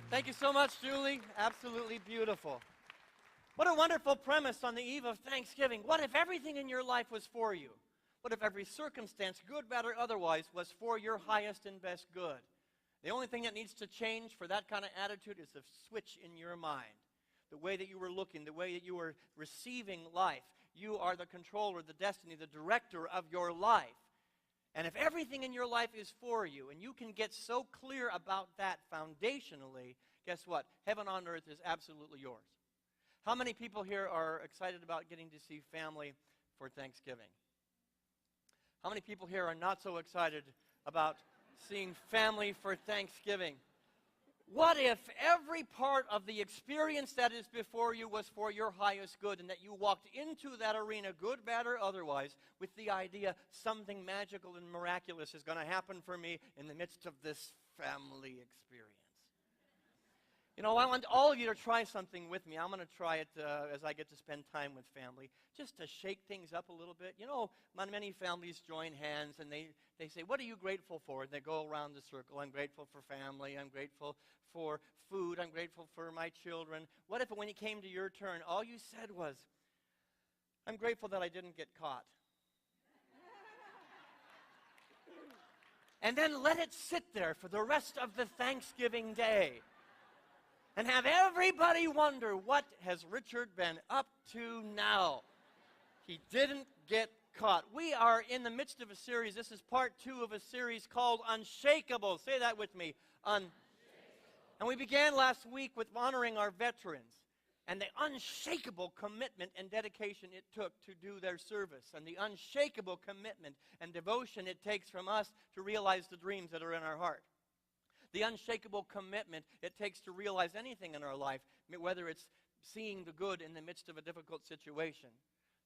Thank you so much, Julie. Absolutely beautiful. What a wonderful premise on the eve of Thanksgiving. What if everything in your life was for you? What if every circumstance, good, bad, or otherwise, was for your highest and best good? The only thing that needs to change for that kind of attitude is a switch in your mind. The way that you were looking, the way that you were receiving life. You are the controller, the destiny, the director of your life. And if everything in your life is for you, and you can get so clear about that foundationally, guess what? Heaven on earth is absolutely yours. How many people here are excited about getting to see family for Thanksgiving? How many people here are not so excited about seeing family for Thanksgiving? What if every part of the experience that is before you was for your highest good, and that you walked into that arena, good, bad, or otherwise, with the idea something magical and miraculous is going to happen for me in the midst of this family experience? You know, I want all of you to try something with me. I'm going to try it as I get to spend time with family, just to shake things up a little bit. You know, many families join hands and they say, what are you grateful for? And they go around the circle. I'm grateful for family. I'm grateful for food. I'm grateful for my children. What if when it came to your turn, all you said was, I'm grateful that I didn't get caught? And then let it sit there for the rest of the Thanksgiving day. And have everybody wonder, what has Richard been up to now? He didn't get caught. We are in the midst of a series. This is part 2 of a series called Unshakable. Say that with me. Unshakable. And we began last week with honoring our veterans and the unshakable commitment and dedication it took to do their service, and the unshakable commitment and devotion it takes from us to realize the dreams that are in our heart. The unshakable commitment it takes to realize anything in our life, whether it's seeing the good in the midst of a difficult situation,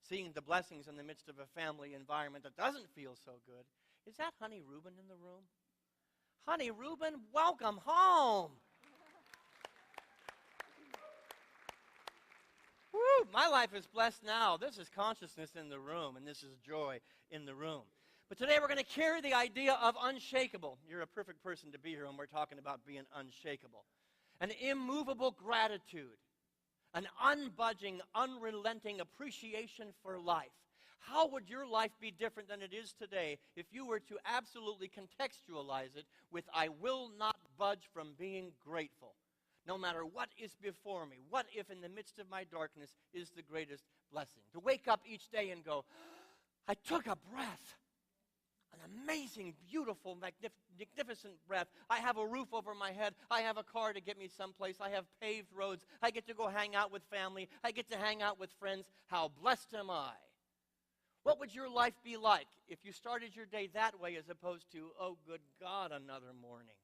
seeing the blessings in the midst of a family environment that doesn't feel so good. Is that Honey Reuben in the room? Honey Reuben, welcome home. Woo, my life is blessed now. This is consciousness in the room, and this is joy in the room. But today we're going to carry the idea of unshakable. You're a perfect person to be here when we're talking about being unshakable. An immovable gratitude. An unbudging, unrelenting appreciation for life. How would your life be different than it is today if you were to absolutely contextualize it with, I will not budge from being grateful, no matter what is before me? What if in the midst of my darkness is the greatest blessing? To wake up each day and go, I took a breath. An amazing, beautiful, magnificent breath. I have a roof over my head. I have a car to get me someplace. I have paved roads. I get to go hang out with family. I get to hang out with friends. How blessed am I? What would your life be like if you started your day that way as opposed to, oh, good God, another morning?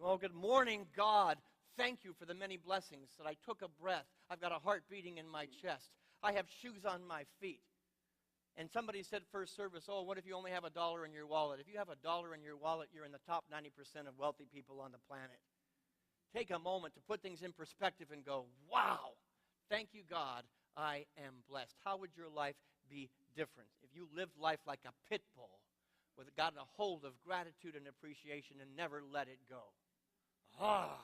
Oh, good morning, God. Thank you for the many blessings that I took a breath. I've got a heart beating in my chest. I have shoes on my feet. And somebody said first service, oh, what if you only have $1 in your wallet? If you have $1 in your wallet, you're in the top 90% of wealthy people on the planet. Take a moment to put things in perspective and go, wow, thank you, God, I am blessed. How would your life be different if you lived life like a pit bull with gotten a hold of gratitude and appreciation and never let it go? Ah.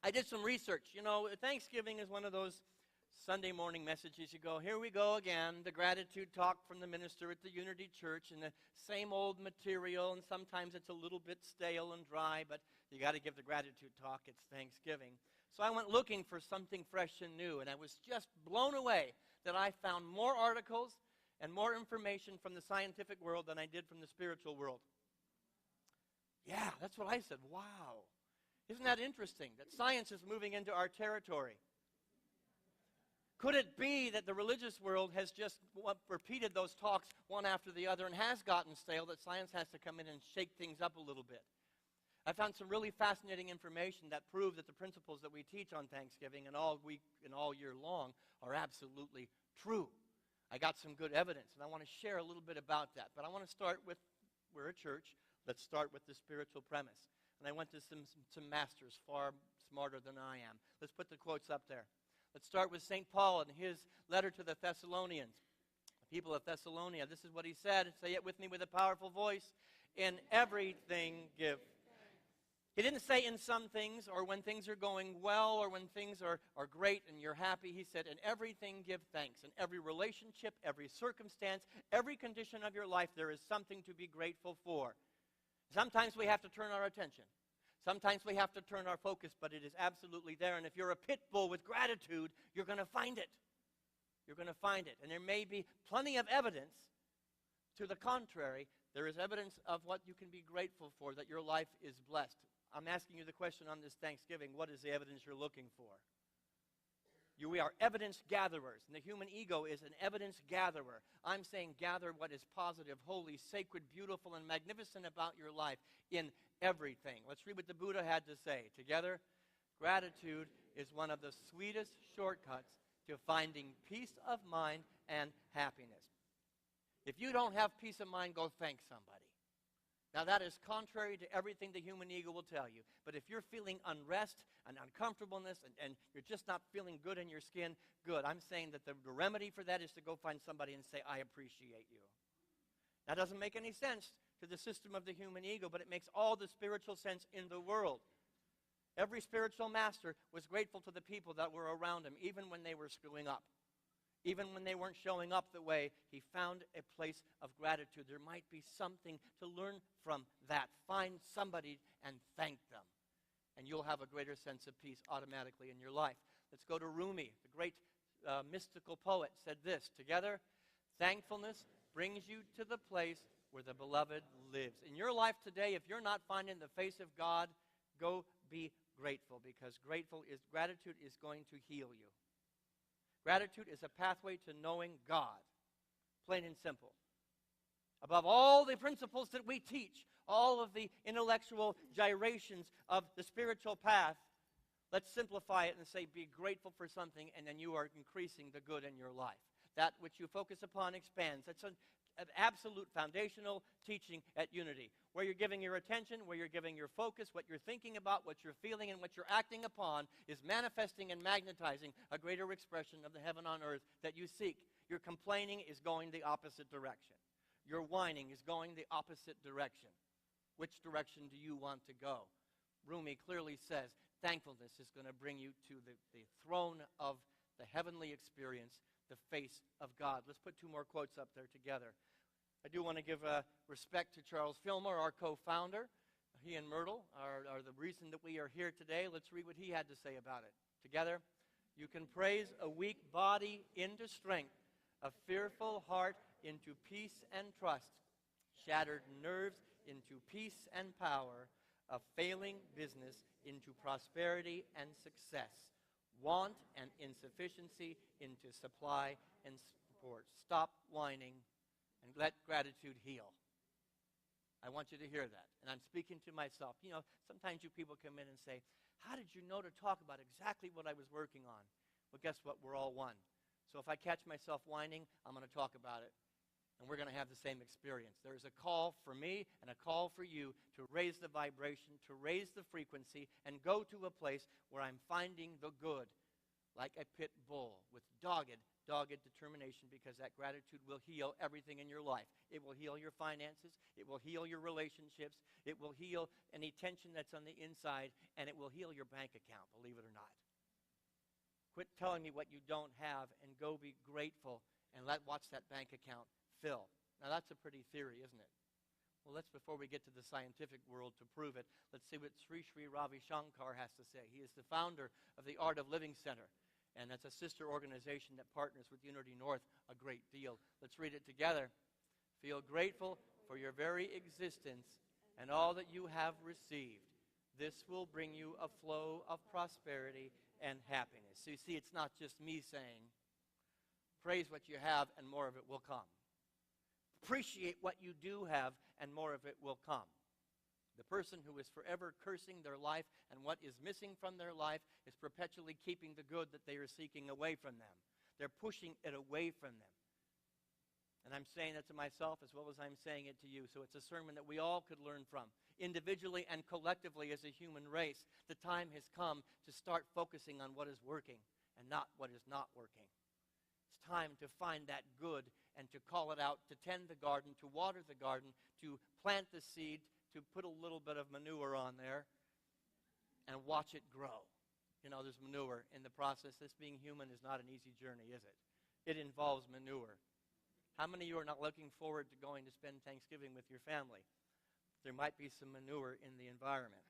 I did some research. You know, Thanksgiving is one of those Sunday morning messages. You go, here we go again, the gratitude talk from the minister at the Unity Church, and the same old material, and sometimes it's a little bit stale and dry, but you got to give the gratitude talk. It's Thanksgiving. So I went looking for something fresh and new, and I was just blown away that I found more articles and more information from the scientific world than I did from the spiritual world. Yeah, that's what I said. Wow. Isn't that interesting that science is moving into our territory? Could it be that the religious world has just repeated those talks one after the other and has gotten stale, that science has to come in and shake things up a little bit? I found some really fascinating information that prove that the principles that we teach on Thanksgiving and all week and all year long are absolutely true. I got some good evidence, and I want to share a little bit about that. But I want to start with, we're a church, let's start with the spiritual premise. And I went to some masters far smarter than I am. Let's put the quotes up there. Let's start with St. Paul and his letter to the Thessalonians. The people of Thessalonia, this is what he said. Say it with me with a powerful voice. In everything, give. He didn't say in some things or when things are going well or when things are great and you're happy. He said in everything give thanks. In every relationship, every circumstance, every condition of your life, there is something to be grateful for. Sometimes we have to turn our attention. Sometimes we have to turn our focus, but it is absolutely there. And if you're a pit bull with gratitude, you're going to find it. You're going to find it. And there may be plenty of evidence to the contrary. There is evidence of what you can be grateful for, that your life is blessed. I'm asking you the question on this Thanksgiving, what is the evidence you're looking for? We are evidence gatherers, and the human ego is an evidence gatherer. I'm saying gather what is positive, holy, sacred, beautiful, and magnificent about your life in everything. Let's read what the Buddha had to say. Together, gratitude is one of the sweetest shortcuts to finding peace of mind and happiness. If you don't have peace of mind, go thank somebody. Now, that is contrary to everything the human ego will tell you. But if you're feeling unrest and uncomfortableness and you're just not feeling good in your skin, good. I'm saying that the remedy for that is to go find somebody and say, I appreciate you. That doesn't make any sense to the system of the human ego, but it makes all the spiritual sense in the world. Every spiritual master was grateful to the people that were around him, even when they were screwing up. Even when they weren't showing up the way, he found a place of gratitude. There might be something to learn from that. Find somebody and thank them. And you'll have a greater sense of peace automatically in your life. Let's go to Rumi, the great mystical poet, said this. Together, thankfulness brings you to the place where the beloved lives. In your life today, if you're not finding the face of God, go be grateful, because gratitude is going to heal you. Gratitude is a pathway to knowing God, plain and simple. Above all the principles that we teach, all of the intellectual gyrations of the spiritual path, let's simplify it and say be grateful for something, and then you are increasing the good in your life. That which you focus upon expands. That's an absolute foundational teaching at Unity, where you're giving your attention, where you're giving your focus, what you're thinking about, what you're feeling, and what you're acting upon is manifesting and magnetizing a greater expression of the heaven on earth that you seek. Your complaining is going the opposite direction. Your whining is going the opposite direction. Which direction do you want to go? Rumi clearly says thankfulness is going to bring you to the throne of the heavenly experience, the face of God. Let's put two more quotes up there together. I do want to give respect to Charles Fillmore, our co-founder. He and Myrtle are the reason that we are here today. Let's read what he had to say about it. Together, you can praise a weak body into strength, a fearful heart into peace and trust, shattered nerves into peace and power, a failing business into prosperity and success, want and insufficiency into supply and support. Stop whining and let gratitude heal. I want you to hear that. And I'm speaking to myself. You know, sometimes you people come in and say, how did you know to talk about exactly what I was working on? Well, guess what? We're all one. So if I catch myself whining, I'm going to talk about it. And we're going to have the same experience. There's a call for me and a call for you to raise the vibration, to raise the frequency, and go to a place where I'm finding the good, like a pit bull, with dogged determination, because that gratitude will heal everything in your life. It will heal your finances. It will heal your relationships. It will heal any tension that's on the inside, and it will heal your bank account, believe it or not. Quit telling me what you don't have, and go be grateful, and watch that bank account fill. Now, that's a pretty theory, isn't it? Well, before we get to the scientific world to prove it, let's see what Sri Sri Ravi Shankar has to say. He is the founder of the Art of Living Center, and that's a sister organization that partners with Unity North a great deal. Let's read it together. Feel grateful for your very existence and all that you have received. This will bring you a flow of prosperity and happiness. So you see, it's not just me saying, praise what you have and more of it will come. Appreciate what you do have, and more of it will come. The person who is forever cursing their life and what is missing from their life is perpetually keeping the good that they are seeking away from them. They're pushing it away from them. And I'm saying that to myself as well as I'm saying it to you. So it's a sermon that we all could learn from, individually and collectively as a human race. The time has come to start focusing on what is working and not what is not working. It's time to find that good and to call it out, to tend the garden, to water the garden, to plant the seed, to put a little bit of manure on there, and watch it grow. You know, there's manure in the process. This being human is not an easy journey, is it? It involves manure. How many of you are not looking forward to going to spend Thanksgiving with your family? There might be some manure in the environment.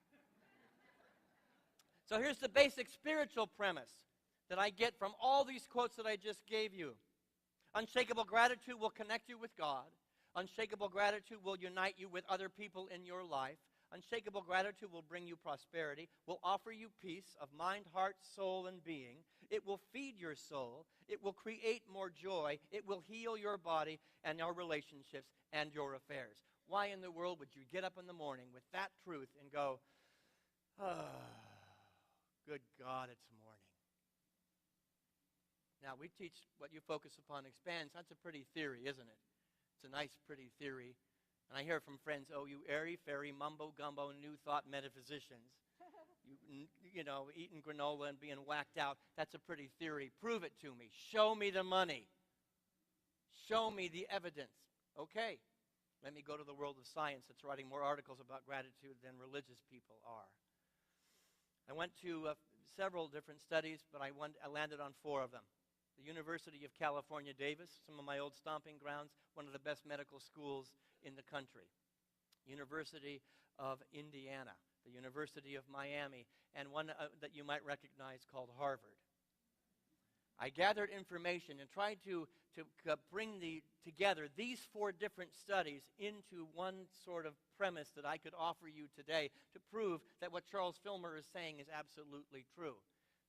So here's the basic spiritual premise that I get from all these quotes that I just gave you. Unshakable gratitude will connect you with God. Unshakable gratitude will unite you with other people in your life. Unshakable gratitude will bring you prosperity, will offer you peace of mind, heart, soul, and being. It will feed your soul. It will create more joy. It will heal your body and your relationships and your affairs. Why in the world would you get up in the morning with that truth and go, good God, it's morning. Now, we teach what you focus upon expands. That's a pretty theory, isn't it? It's a nice, pretty theory. And I hear from friends, oh, you airy-fairy, mumbo-gumbo, new thought metaphysicians. You know, eating granola and being whacked out. That's a pretty theory. Prove it to me. Show me the money. Show me the evidence. Okay. Let me go to the world of science that's writing more articles about gratitude than religious people are. I went to several different studies, but I landed on 4 of them. The University of California, Davis, some of my old stomping grounds, one of the best medical schools in the country. University of Indiana, the University of Miami, and one that you might recognize called Harvard. I gathered information and tried to bring together these 4 different studies into one sort of premise that I could offer you today to prove that what Charles Filmer is saying is absolutely true.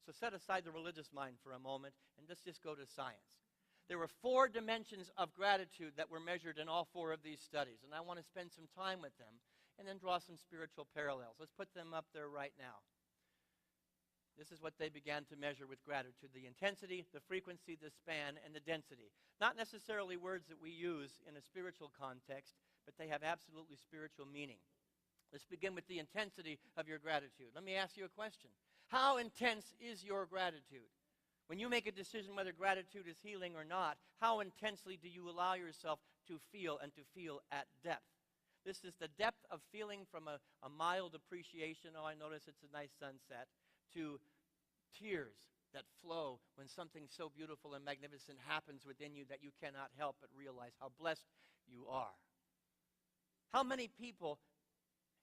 So set aside the religious mind for a moment and let's just go to science. There were 4 dimensions of gratitude that were measured in all 4 of these studies, and I want to spend some time with them and then draw some spiritual parallels. Let's put them up there right now. This is what they began to measure with gratitude: the intensity, the frequency, the span, and the density. Not necessarily words that we use in a spiritual context, but they have absolutely spiritual meaning. Let's begin with the intensity of your gratitude. Let me ask you a question. How intense is your gratitude? When you make a decision whether gratitude is healing or not, how intensely do you allow yourself to feel and to feel at depth? This is the depth of feeling from a mild appreciation, oh, I notice it's a nice sunset, to tears that flow when something so beautiful and magnificent happens within you that you cannot help but realize how blessed you are. How many people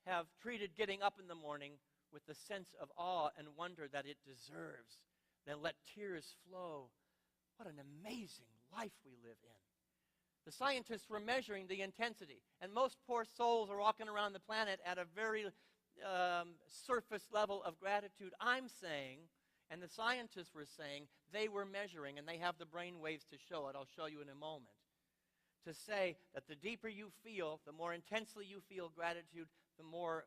have treated getting up in the morning with the sense of awe and wonder that it deserves, then let tears flow? What an amazing life we live in. The scientists were measuring the intensity, and most poor souls are walking around the planet at a very surface level of gratitude. I'm saying, and the scientists were saying, they were measuring, and they have the brain waves to show it. I'll show you in a moment. To say that the deeper you feel, the more intensely you feel gratitude, the more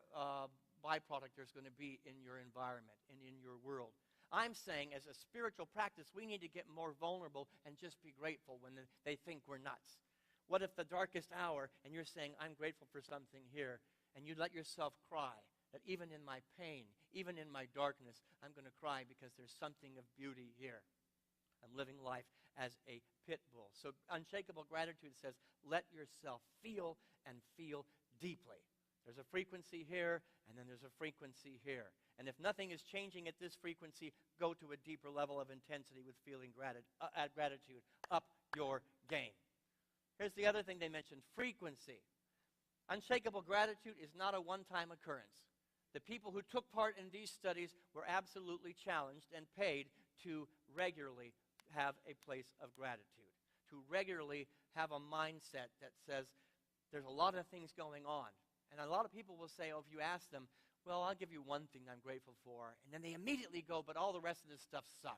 byproduct there's going to be in your environment and in your world. I'm saying as a spiritual practice, we need to get more vulnerable and just be grateful when they think we're nuts. What if the darkest hour, and you're saying, I'm grateful for something here, and you let yourself cry, that even in my pain, even in my darkness, I'm going to cry because there's something of beauty here. I'm living life as a pit bull. So unshakable gratitude says, let yourself feel and feel deeply. There's a frequency here, and then there's a frequency here. And if nothing is changing at this frequency, go to a deeper level of intensity with feeling gratitude. Up your game. Here's the other thing they mentioned, frequency. Unshakable gratitude is not a one-time occurrence. The people who took part in these studies were absolutely challenged and paid to regularly have a place of gratitude, to regularly have a mindset that says there's a lot of things going on. And a lot of people will say, oh, if you ask them, well, I'll give you one thing I'm grateful for. And then they immediately go, but all the rest of this stuff sucks.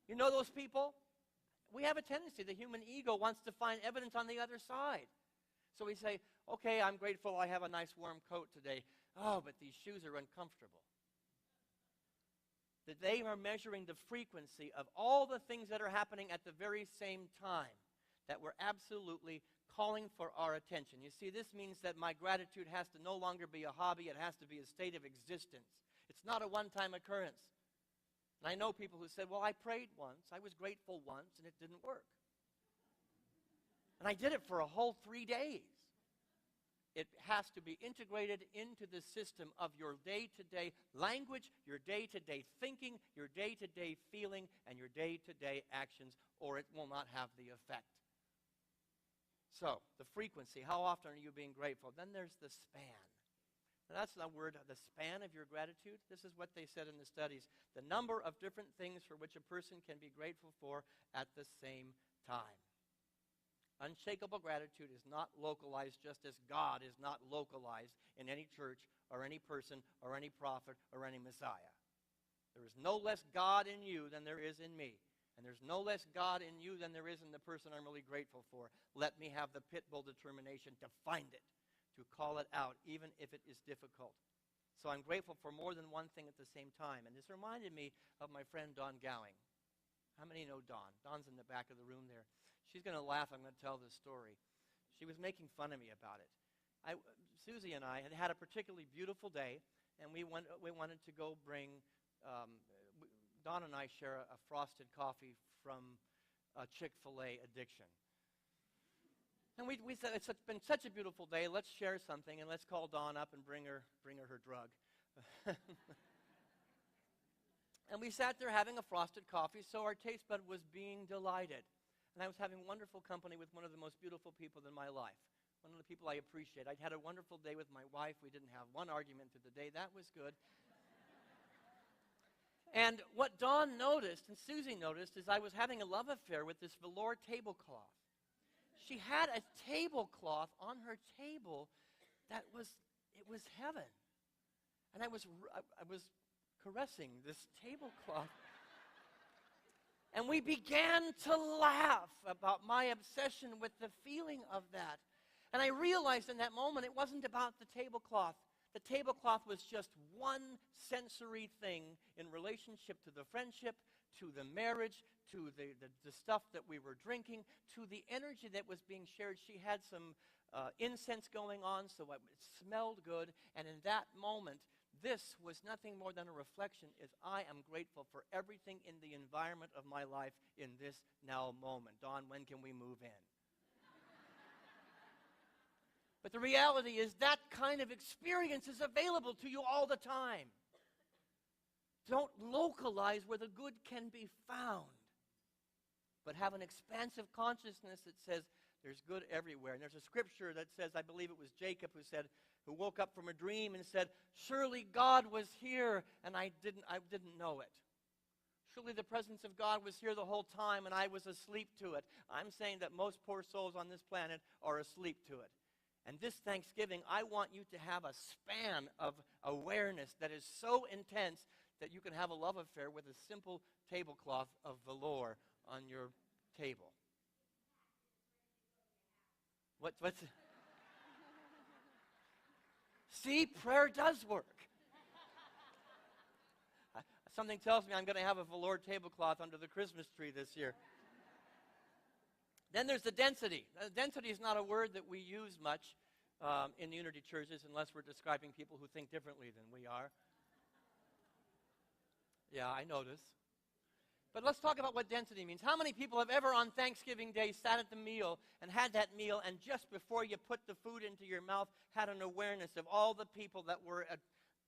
You know those people? We have a tendency, the human ego wants to find evidence on the other side. So we say, okay, I'm grateful I have a nice warm coat today. Oh, but these shoes are uncomfortable. That they are measuring the frequency of all the things that are happening at the very same time that we're absolutely calling for our attention. You see, this means that my gratitude has to no longer be a hobby. It has to be a state of existence. It's not a one-time occurrence. And I know people who said, well, I prayed once, I was grateful once, and it didn't work. And I did it for a whole 3 days. It has to be integrated into the system of your day-to-day language, your day-to-day thinking, your day-to-day feeling, and your day-to-day actions, or it will not have the effect. So, the frequency, how often are you being grateful? Then there's the span. Now, that's the word, the span of your gratitude. This is what they said in the studies. The number of different things for which a person can be grateful for at the same time. Unshakable gratitude is not localized, just as God is not localized in any church or any person or any prophet or any Messiah. There is no less God in you than there is in me. And there's no less God in you than there is in the person I'm really grateful for. Let me have the pit bull determination to find it, to call it out, even if it is difficult. So I'm grateful for more than one thing at the same time. And this reminded me of my friend Dawn Gowing. How many know Dawn? Dawn's in the back of the room there. She's going to laugh. I'm going to tell this story. She was making fun of me about it. Susie and I had had a particularly beautiful day, and we wanted to go bring, Dawn and I share a frosted coffee from a Chick-fil-A addiction. And we said, it's been such a beautiful day, let's share something, and let's call Dawn up and bring her her drug. And we sat there having a frosted coffee, so our taste bud was being delighted. And I was having wonderful company with one of the most beautiful people in my life, one of the people I appreciate. I'd had a wonderful day with my wife. We didn't have one argument through the day. That was good. And what Dawn noticed, and Susie noticed, is I was having a love affair with this velour tablecloth. She had a tablecloth on her table that was heaven. And I was caressing this tablecloth. And we began to laugh about my obsession with the feeling of that. And I realized in that moment it wasn't about the tablecloth. The tablecloth was just one sensory thing in relationship to the friendship, to the marriage, to the stuff that we were drinking, to the energy that was being shared. She had some incense going on, so it smelled good. And in that moment, this was nothing more than a reflection as I am grateful for everything in the environment of my life in this now moment. Dawn, when can we move in? But the reality is that kind of experience is available to you all the time. Don't localize where the good can be found, but have an expansive consciousness that says there's good everywhere. And there's a scripture that says, I believe it was Jacob who woke up from a dream and said, surely God was here and I didn't know it. Surely the presence of God was here the whole time and I was asleep to it. I'm saying that most poor souls on this planet are asleep to it. And this Thanksgiving, I want you to have a span of awareness that is so intense that you can have a love affair with a simple tablecloth of velour on your table. What's See, prayer does work. Something tells me I'm going to have a velour tablecloth under the Christmas tree this year. Then there's the density. Density is not a word that we use much in the Unity churches unless we're describing people who think differently than we are. Yeah, I notice. But let's talk about what density means. How many people have ever on Thanksgiving Day sat at the meal and had that meal and just before you put the food into your mouth had an awareness of all the people that were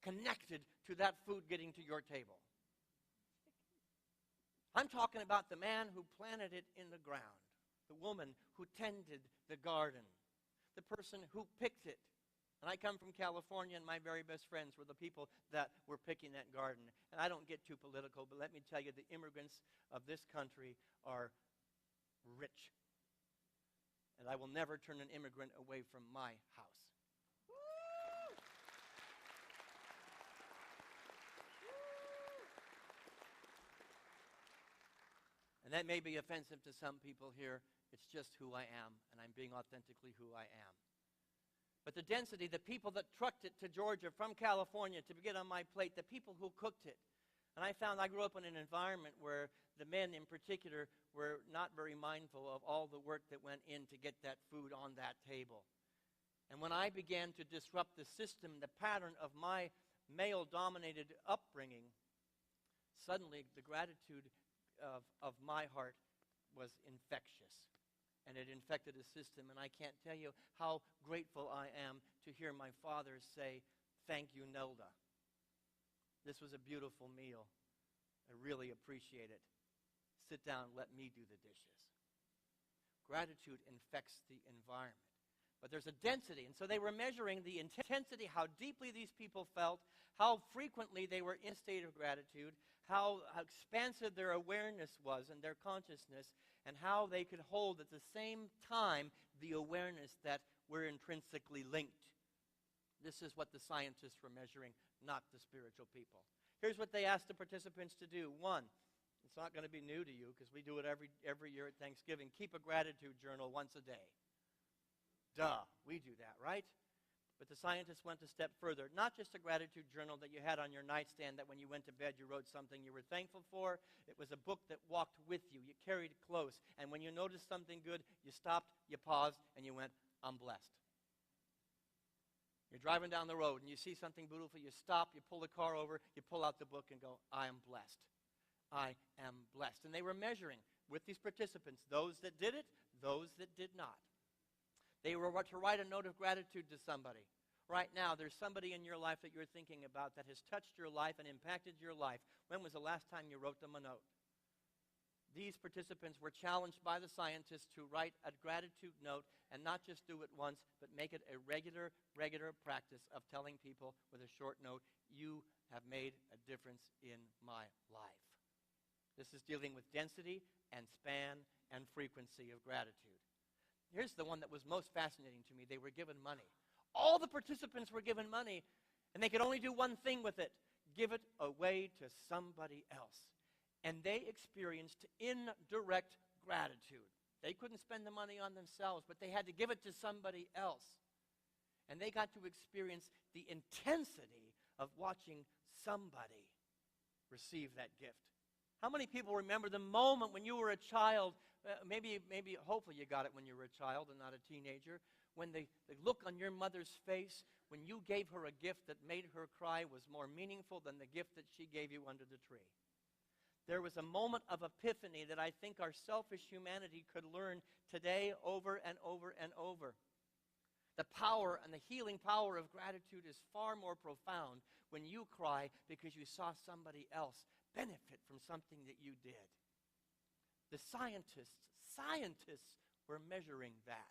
connected to that food getting to your table? I'm talking about the man who planted it in the ground, the woman who tended the garden, the person who picked it. And I come from California, and my very best friends were the people that were picking that garden. And I don't get too political, but let me tell you, the immigrants of this country are rich. And I will never turn an immigrant away from my house. And that may be offensive to some people here. It's just who I am, and I'm being authentically who I am. But the density, the people that trucked it to Georgia from California to get on my plate, the people who cooked it. And I found I grew up in an environment where the men in particular were not very mindful of all the work that went in to get that food on that table. And when I began to disrupt the system, the pattern of my male-dominated upbringing, suddenly the gratitude of my heart was infectious. and it infected his system. And I can't tell you how grateful I am to hear my father say, "Thank you, Nelda. This was a beautiful meal. I really appreciate it. Sit down, let me do the dishes." Gratitude infects the environment. But there's a density, and so they were measuring the intensity, how deeply these people felt, how frequently they were in a state of gratitude, how expansive their awareness was and their consciousness, and how they could hold at the same time the awareness that we're intrinsically linked. This is what the scientists were measuring, not the spiritual people. Here's what they asked the participants to do. One, it's not going to be new to you because we do it every year at Thanksgiving. Keep a gratitude journal once a day. Duh, we do that, right? But the scientists went a step further. Not just a gratitude journal that you had on your nightstand that when you went to bed you wrote something you were thankful for. It was a book that walked with you. You carried it close. And when you noticed something good, you stopped, you paused, and you went, "I'm blessed." You're driving down the road and you see something beautiful, you stop, you pull the car over, you pull out the book and go, "I am blessed. I am blessed." And they were measuring with these participants, those that did it, those that did not. They were to write a note of gratitude to somebody. Right now, there's somebody in your life that you're thinking about that has touched your life and impacted your life. When was the last time you wrote them a note? These participants were challenged by the scientists to write a gratitude note and not just do it once, but make it a regular practice of telling people with a short note, "You have made a difference in my life." This is dealing with density and span and frequency of gratitude. Here's the one that was most fascinating to me. They were given money. All the participants were given money, and they could only do one thing with it: give it away to somebody else. And they experienced indirect gratitude. They couldn't spend the money on themselves, but they had to give it to somebody else. And they got to experience the intensity of watching somebody receive that gift. How many people remember the moment when you were a child, maybe hopefully you got it when you were a child and not a teenager, when the look on your mother's face when you gave her a gift that made her cry was more meaningful than the gift that she gave you under the tree? There was a moment of epiphany that I think our selfish humanity could learn today over and over and over. The power and the healing power of gratitude is far more profound when you cry because you saw somebody else benefit from something that you did. The scientists were measuring that.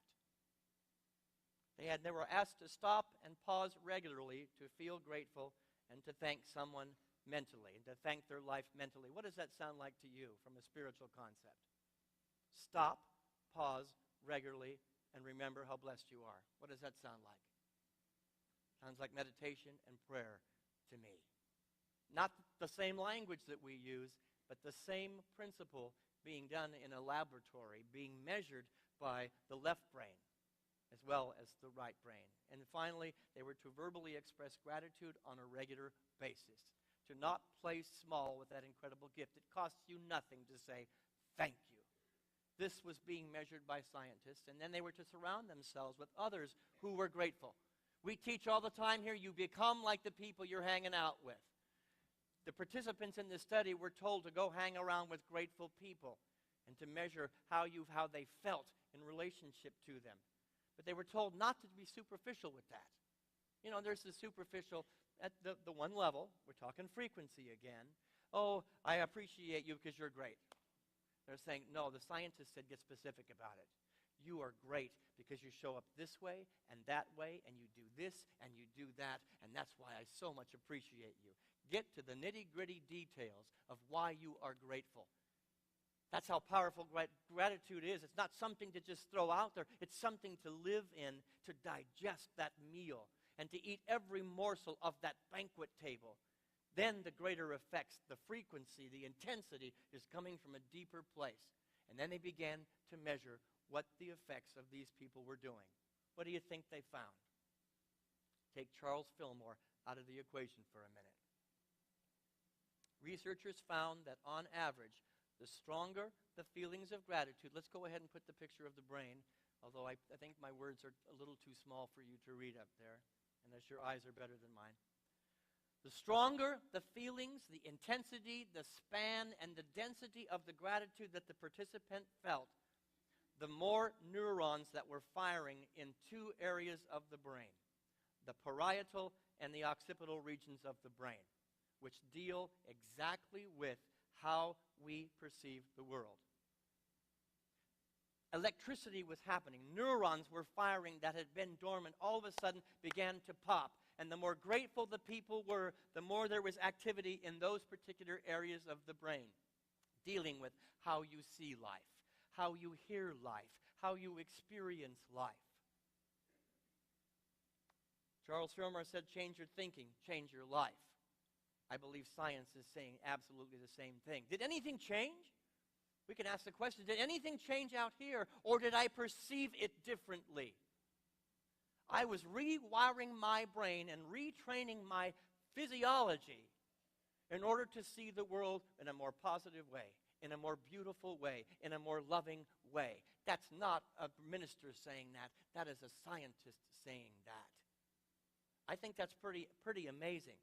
They were asked to stop and pause regularly to feel grateful and to thank someone mentally, and to thank their life mentally. What does that sound like to you from a spiritual concept? Stop, pause regularly, and remember how blessed you are. What does that sound like? Sounds like meditation and prayer to me. Not the same language that we use, but the same principle being done in a laboratory, being measured by the left brain as well as the right brain. And finally, they were to verbally express gratitude on a regular basis. To not play small with that incredible gift. It costs you nothing to say thank you. This was being measured by scientists, and then they were to surround themselves with others who were grateful. We teach all the time here, you become like the people you're hanging out with. The participants in this study were told to go hang around with grateful people and to measure how they felt in relationship to them. But they were told not to be superficial with that. You know, there's the superficial at the one level. We're talking frequency again. "Oh, I appreciate you because you're great." They're saying, no, the scientists said get specific about it. You are great because you show up this way, and you do this, and you do that, and that's why I so much appreciate you. Get to the nitty-gritty details of why you are grateful. That's how powerful gratitude is. It's not something to just throw out there. It's something to live in, to digest that meal, and to eat every morsel of that banquet table. Then the greater effects, the frequency, the intensity is coming from a deeper place. And then they began to measure what the effects of these people were doing. What do you think they found? Take Charles Fillmore out of the equation for a minute. Researchers found that on average, the stronger the feelings of gratitude, let's go ahead and put the picture of the brain, although I think my words are a little too small for you to read up there, unless your eyes are better than mine. The stronger the feelings, the intensity, the span, and the density of the gratitude that the participant felt, the more neurons that were firing in two areas of the brain, the parietal and the occipital regions of the brain, which deal exactly with how we perceive the world. Electricity was happening. Neurons were firing that had been dormant, all of a sudden began to pop. And the more grateful the people were, the more there was activity in those particular areas of the brain, dealing with how you see life, how you hear life, how you experience life. Charles Fillmore said, change your thinking, change your life. I believe science is saying absolutely the same thing. Did anything change? We can ask the question, did anything change out here, or did I perceive it differently? I was rewiring my brain and retraining my physiology in order to see the world in a more positive way, in a more beautiful way, in a more loving way. That's not a minister saying that. That is a scientist saying that. I think that's pretty amazing.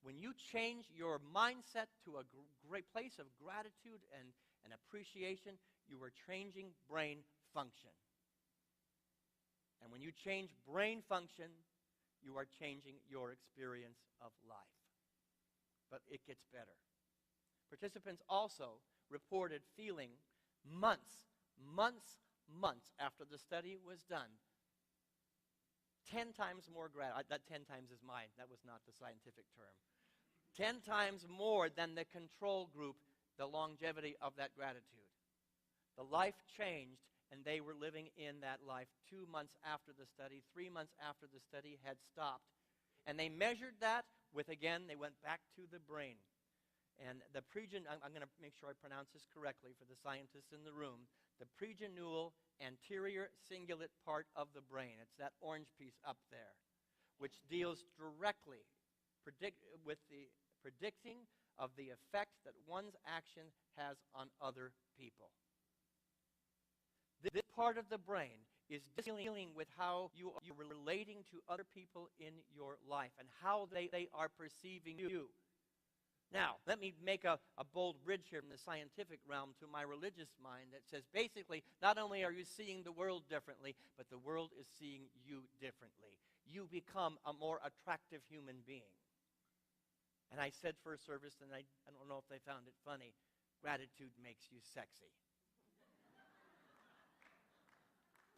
When you change your mindset to a great place of gratitude and appreciation, you are changing brain function. And when you change brain function, you are changing your experience of life. But it gets better. Participants also reported feeling months after the study was done, 10 times more gratitude. That 10 times is mine. That was not the scientific term. 10 times more than the control group, the longevity of that gratitude. The life changed, and they were living in that life 2 months after the study, 3 months after the study had stopped. And they measured that with, again, they went back to the brain. And the I'm going to make sure I pronounce this correctly for the scientists in the room, the pregenual anterior cingulate part of the brain. It's that orange piece up there, which deals directly with the predicting of the effect that one's action has on other people. This part of the brain is dealing with how you are relating to other people in your life and how they are perceiving you. Now, let me make a bold bridge here from the scientific realm to my religious mind that says basically, not only are you seeing the world differently, but the world is seeing you differently. You become a more attractive human being. And I said first service, and I don't know if they found it funny, gratitude makes you sexy.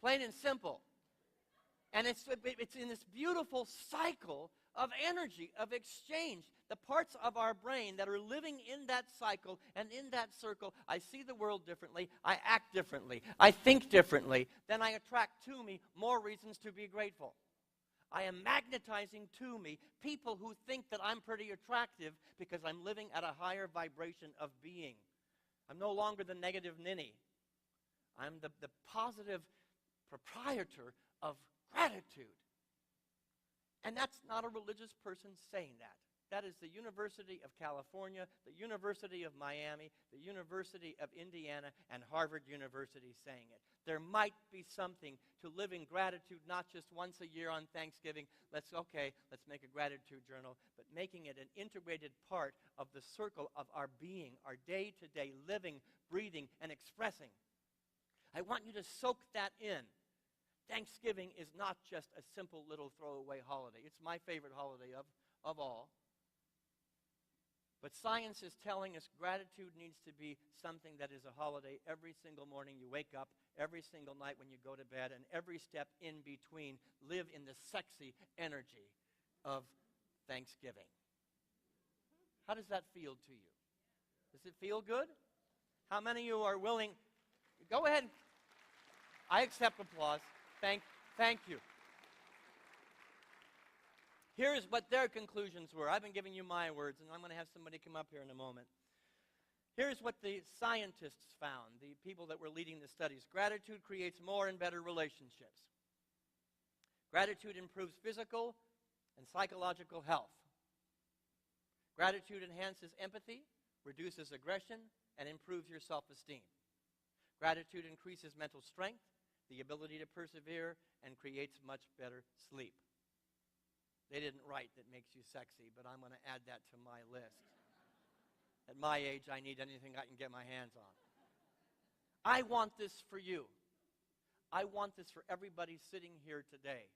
Plain and simple. And it's in this beautiful cycle of energy, of exchange. The parts of our brain that are living in that cycle and in that circle, I see the world differently, I act differently, I think differently, then I attract to me more reasons to be grateful. I am magnetizing to me people who think that I'm pretty attractive because I'm living at a higher vibration of being. I'm no longer the negative ninny. I'm the positive proprietor of gratitude. And that's not a religious person saying that. That is the University of California, the University of Miami, the University of Indiana, and Harvard University saying it. There might be something to living gratitude, not just once a year on Thanksgiving. Let's make a gratitude journal, but making it an integrated part of the circle of our being, our day-to-day living, breathing, and expressing. I want you to soak that in. Thanksgiving is not just a simple little throwaway holiday. It's my favorite holiday of all. But science is telling us gratitude needs to be something that is a holiday every single morning you wake up, every single night when you go to bed, and every step in between. Live in the sexy energy of Thanksgiving. How does that feel to you? Does it feel good? How many of you are willing? Go ahead. I accept applause. Thank you. Here's what their conclusions were. I've been giving you my words, and I'm going to have somebody come up here in a moment. Here's what the scientists found, the people that were leading the studies. Gratitude creates more and better relationships. Gratitude improves physical and psychological health. Gratitude enhances empathy, reduces aggression, and improves your self-esteem. Gratitude increases mental strength, the ability to persevere, and creates much better sleep. They didn't write that makes you sexy, but I'm going to add that to my list. At my age, I need anything I can get my hands on. I want this for you. I want this for everybody sitting here today.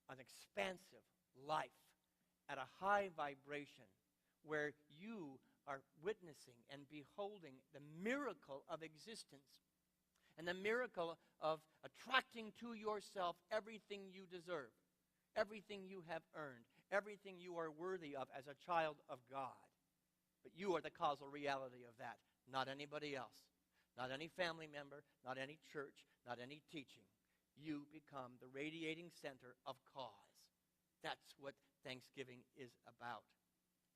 An expansive life at a high vibration where you are witnessing and beholding the miracle of existence and the miracle of attracting to yourself everything you deserve, everything you have earned, everything you are worthy of as a child of God. But you are the causal reality of that, not anybody else, not any family member, not any church, not any teaching. You become the radiating center of cause. That's what Thanksgiving is about.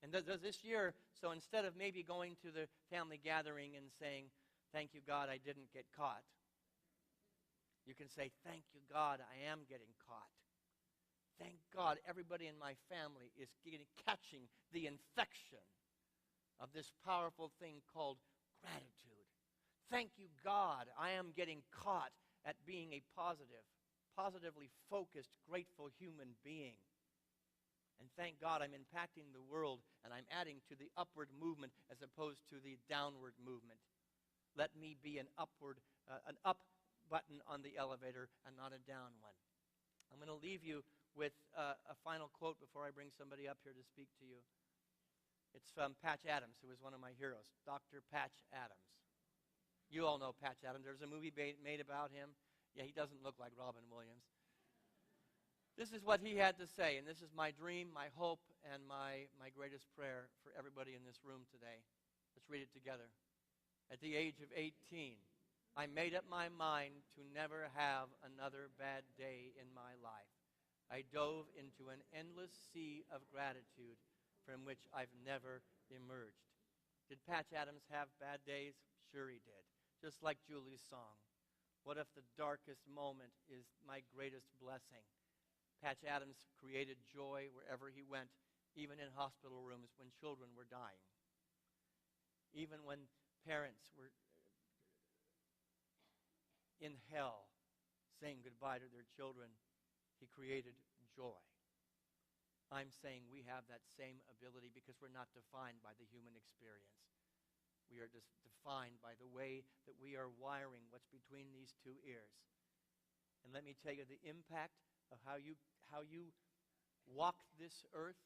And this year, so instead of maybe going to the family gathering and saying, thank you, God, I didn't get caught, you can say, thank you, God, I am getting caught. Thank God everybody in my family is catching the infection of this powerful thing called gratitude. Thank you, God, I am getting caught at being a positively focused, grateful human being. And thank God I'm impacting the world and I'm adding to the upward movement as opposed to the downward movement. Let me be an up button on the elevator and not a down one. I'm going to leave you with a final quote before I bring somebody up here to speak to you. It's from Patch Adams, who was one of my heroes, Dr. Patch Adams. You all know Patch Adams. There's a movie made about him. Yeah, he doesn't look like Robin Williams. This is what he had to say, and this is my dream, my hope, and my greatest prayer for everybody in this room today. Let's read it together. At the age of 18, I made up my mind to never have another bad day in my life. I dove into an endless sea of gratitude from which I've never emerged. Did Patch Adams have bad days? Sure he did. Just like Julie's song. What if the darkest moment is my greatest blessing? Patch Adams created joy wherever he went, even in hospital rooms when children were dying. Even when parents were in hell saying goodbye to their children, he created joy. I'm saying we have that same ability because we're not defined by the human experience. We are just defined by the way that we are wiring what's between these two ears. And let me tell you, the impact of how you walk this earth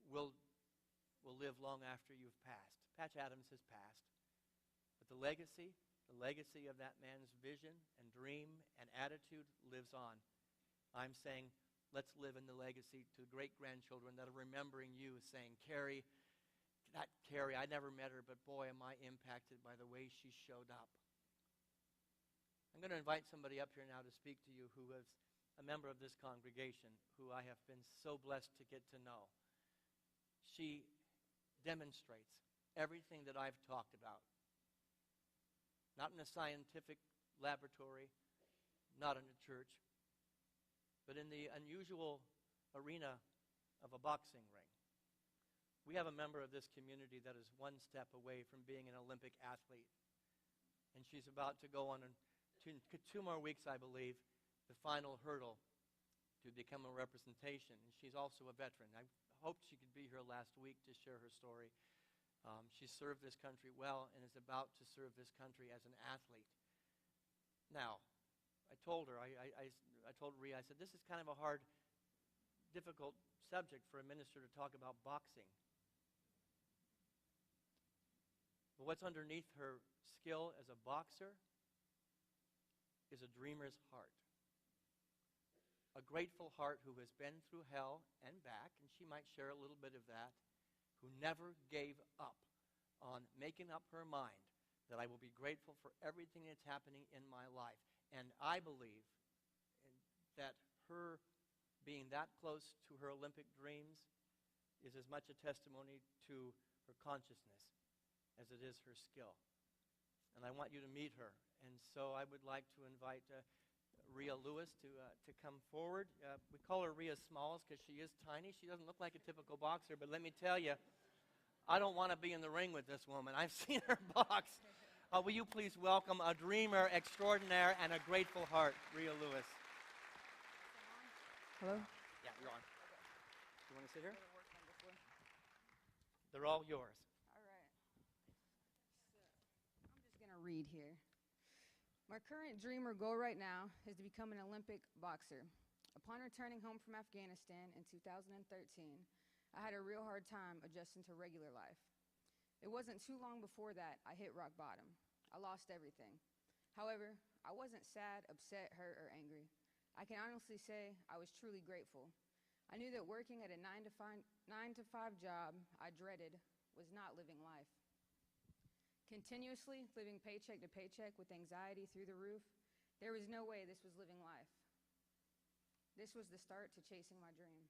will live long after you've passed. Patch Adams has passed. But the legacy of that man's vision and dream and attitude lives on. I'm saying, let's live in the legacy to great-grandchildren that are remembering you, saying, Carrie, I never met her, but boy, am I impacted by the way she showed up. I'm going to invite somebody up here now to speak to you who is a member of this congregation, who I have been so blessed to get to know. She demonstrates everything that I've talked about. Not in a scientific laboratory, not in a church, but in the unusual arena of a boxing ring. We have a member of this community that is one step away from being an Olympic athlete. And she's about to go on in 2 more weeks, I believe, the final hurdle to become a representation. And she's also a veteran. I hoped she could be here last week to share her story. She served this country well and is about to serve this country as an athlete. Now, I told her, I told Rhea, I said, this is kind of a hard, difficult subject for a minister to talk about boxing. But what's underneath her skill as a boxer is a dreamer's heart. A grateful heart who has been through hell and back, and she might share a little bit of that, who never gave up on making up her mind that I will be grateful for everything that's happening in my life. And I believe that her being that close to her Olympic dreams is as much a testimony to her consciousness as it is her skill. And I want you to meet her. And so I would like to invite Rhea Lewis to come forward. We call her Rhea Smalls because she is tiny. She doesn't look like a typical boxer, but let me tell you, I don't want to be in the ring with this woman. I've seen her box. Will you please welcome a dreamer extraordinaire and a grateful heart, Rhea Lewis. Hello? Yeah, you're on. You want to sit here? They're all yours. All right. So, I'm just going to read here. My current dream or goal right now is to become an Olympic boxer. Upon returning home from Afghanistan in 2013, I had a real hard time adjusting to regular life. It wasn't too long before that I hit rock bottom. I lost everything. However, I wasn't sad, upset, hurt, or angry. I can honestly say I was truly grateful. I knew that working at a 9 to 5 job I dreaded was not living life. Continuously living paycheck to paycheck with anxiety through the roof, there was no way this was living life. This was the start to chasing my dream.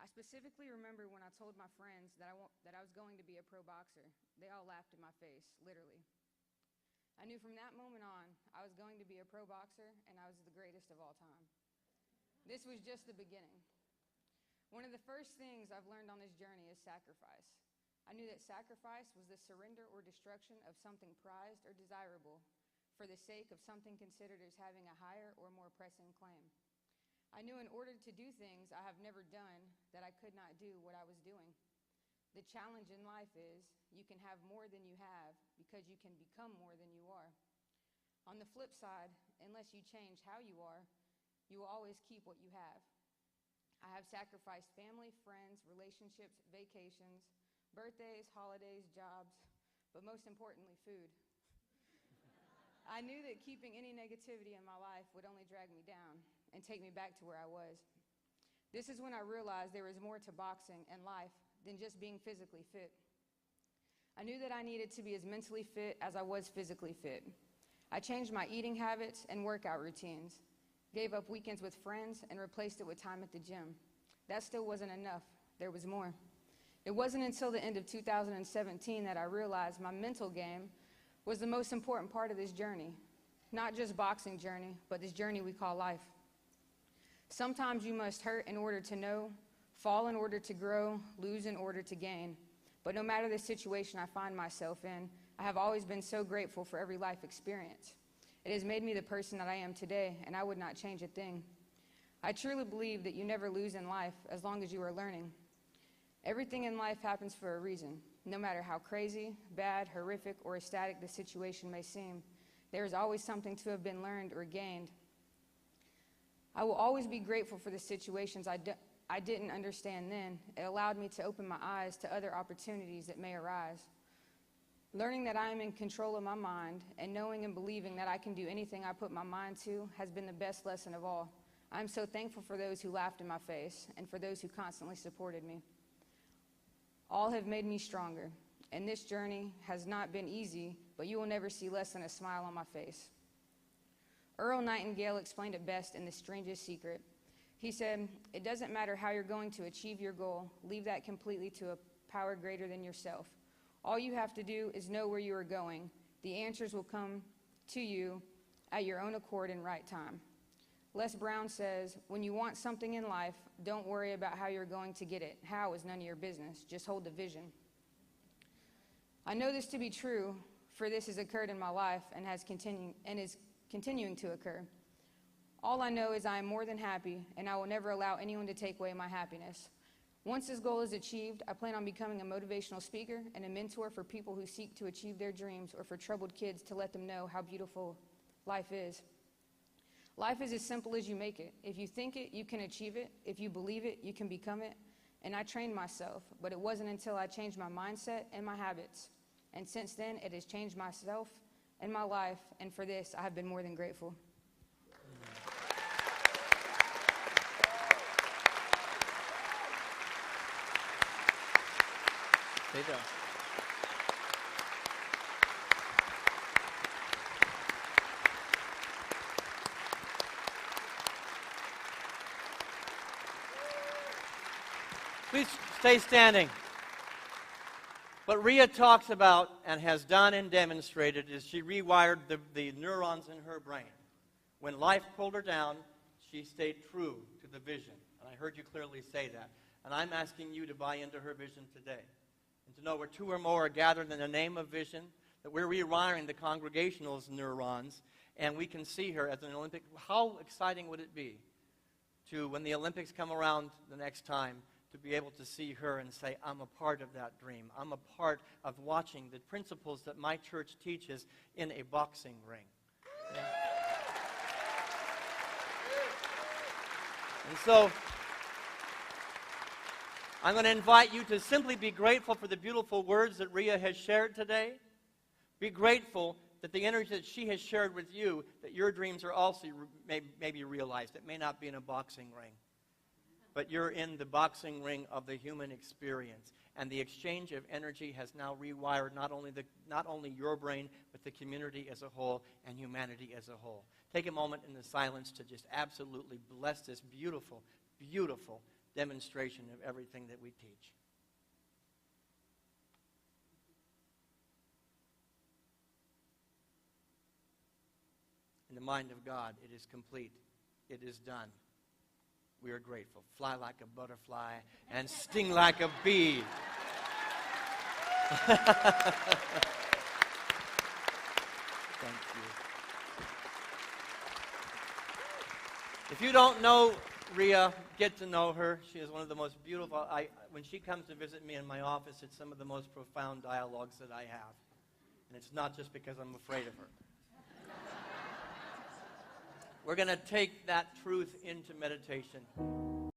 I specifically remember when I told my friends that I was going to be a pro boxer. They all laughed in my face, literally. I knew from that moment on I was going to be a pro boxer and I was the greatest of all time. This was just the beginning. One of the first things I've learned on this journey is sacrifice. I knew that sacrifice was the surrender or destruction of something prized or desirable for the sake of something considered as having a higher or more pressing claim. I knew in order to do things I have never done that I could not do what I was doing. The challenge in life is you can have more than you have because you can become more than you are. On the flip side, unless you change how you are, you will always keep what you have. I have sacrificed family, friends, relationships, vacations, birthdays, holidays, jobs, but most importantly, food. I knew that keeping any negativity in my life would only drag me down and take me back to where I was. This is when I realized there was more to boxing and life than just being physically fit. I knew that I needed to be as mentally fit as I was physically fit. I changed my eating habits and workout routines, gave up weekends with friends, and replaced it with time at the gym. That still wasn't enough. There was more. It wasn't until the end of 2017 that I realized my mental game was the most important part of this journey. Not just boxing journey, but this journey we call life. Sometimes you must hurt in order to know, fall in order to grow, lose in order to gain. But no matter the situation I find myself in, I have always been so grateful for every life experience. It has made me the person that I am today, and I would not change a thing. I truly believe that you never lose in life as long as you are learning. Everything in life happens for a reason. No matter how crazy, bad, horrific, or ecstatic the situation may seem, there is always something to have been learned or gained. I will always be grateful for the situations I didn't understand then. It allowed me to open my eyes to other opportunities that may arise. Learning that I am in control of my mind and knowing and believing that I can do anything I put my mind to has been the best lesson of all. I'm so thankful for those who laughed in my face and for those who constantly supported me. All have made me stronger, and this journey has not been easy, but you will never see less than a smile on my face. Earl Nightingale explained it best in The Strangest Secret. He said, "It doesn't matter how you're going to achieve your goal. Leave that completely to a power greater than yourself. All you have to do is know where you are going. The answers will come to you at your own accord and right time." Les Brown says, "When you want something in life, don't worry about how you're going to get it. How is none of your business. Just hold the vision." I know this to be true, for this has occurred in my life and is continuing to occur. All I know is I am more than happy, and I will never allow anyone to take away my happiness. Once this goal is achieved, I plan on becoming a motivational speaker and a mentor for people who seek to achieve their dreams, or for troubled kids to let them know how beautiful life is. Life is as simple as you make it. If you think it, you can achieve it. If you believe it, you can become it. And I trained myself, but it wasn't until I changed my mindset and my habits. And since then, it has changed myself and my life, and for this, I have been more than grateful. There you go. Please stay standing. What Rhea talks about and has done and demonstrated is she rewired the neurons in her brain. When life pulled her down, she stayed true to the vision. And I heard you clearly say that. And I'm asking you to buy into her vision today. And to know where two or more are gathered in the name of vision, that we're rewiring the congregational neurons, and we can see her as an Olympic. How exciting would it be to, when the Olympics come around the next time, to be able to see her and say, I'm a part of that dream. I'm a part of watching the principles that my church teaches in a boxing ring. And so I'm going to invite you to simply be grateful for the beautiful words that Rhea has shared today. Be grateful that the energy that she has shared with you, that your dreams are also maybe realized. It may not be in a boxing ring, but you're in the boxing ring of the human experience. And the exchange of energy has now rewired not only your brain, but the community as a whole and humanity as a whole. Take a moment in the silence to just absolutely bless this beautiful, beautiful demonstration of everything that we teach. In the mind of God, it is complete. It is done. We are grateful. Fly like a butterfly and sting like a bee. Thank you. If you don't know Rhea, get to know her. She is one of the most beautiful. When she comes to visit me in my office, it's some of the most profound dialogues that I have. And it's not just because I'm afraid of her. We're going to take that truth into meditation.